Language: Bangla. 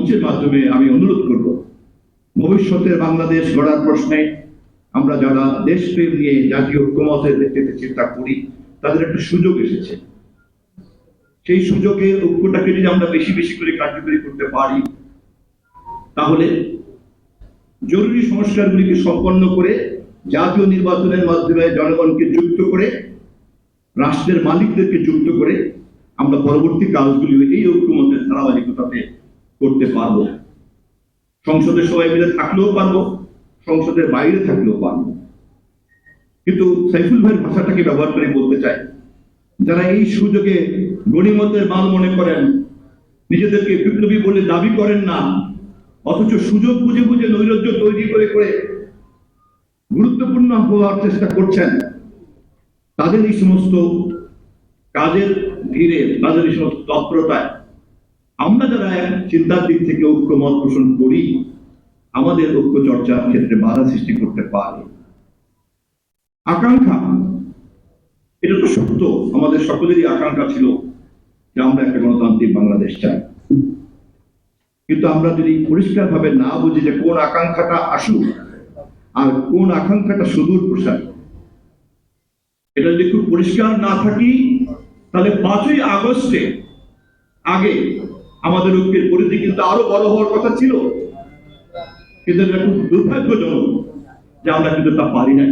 মঞ্চের মাধ্যমে আমি অনুরোধ করব, ভবিষ্যতের বাংলাদেশ গড়ার প্রশ্নে আমরা যারা দেশপ্রেম নিয়ে জাতীয় ঐক্যমতের ভিত্তিতে চিন্তা করি, তাদের একটা সুযোগ এসেছে। সেই সুযোগের ঐক্যটাকে যদি আমরা বেশি বেশি করে কার্যকরী করতে পারি, তাহলে জরুরি সংস্কারগুলিকে সম্পন্ন করে জাতীয় নির্বাচনের মাধ্যমে জনগণকে যুক্ত করে, রাষ্ট্রের মালিকদেরকে যুক্ত করে আমরা পরবর্তী কাজগুলি এই ঐক্যমতের ধারাবাহিকতাতে করতে পারব। সংসদে সবাই মিলে থাকলেও পারবো, সংসদের বাইরে থাকলেও পারবো। কিন্তু সাইফুল ভাইয়ের ভাষাটাকে ব্যবহার করে বলতে চাই, যারা এই সুযোগে গণিমতের মাল মনে করেন, নিজেদেরকে বিপ্লবী বলে দাবি করেন না, অথচ সুযোগ বুঝে বুঝে নৈরাজ্য তৈরি করে করে গুরুত্বপূর্ণ হওয়ার চেষ্টা করছেন, তাদের এই সমস্ত কাজের ভিড়ে, তাদের এই সমস্ত তৎপরতায় আমরা যারা চিন্তার দিক থেকে ঐক্যমত পোষণ করি, আমাদের ঐক্য চর্চার ক্ষেত্রে বাধা সৃষ্টি করতে পারে। আকাঙ্ক্ষা, এটা তো সত্য, আমাদের সকলেরই আকাঙ্ক্ষা ছিল যে আমরা একটা গণতান্ত্রিক বাংলাদেশ চাই। কিন্তু আমরা যদি পরিষ্কার ভাবে না বুঝি যে কোন আকাঙ্ক্ষাটা আসুক আর কোন আকাঙ্ক্ষাটা সুদূর প্রসারী, এটা যদি খুব পরিষ্কার না থাকি, তাহলে 5ই আগস্টে আগে আমাদের ঐক্যের পরিধি কিন্তু আরো বড় হওয়ার কথা ছিল, কিন্তু এটা খুব দুর্ভাগ্যজনক যে আমরা কিন্তু তা পারি নাই।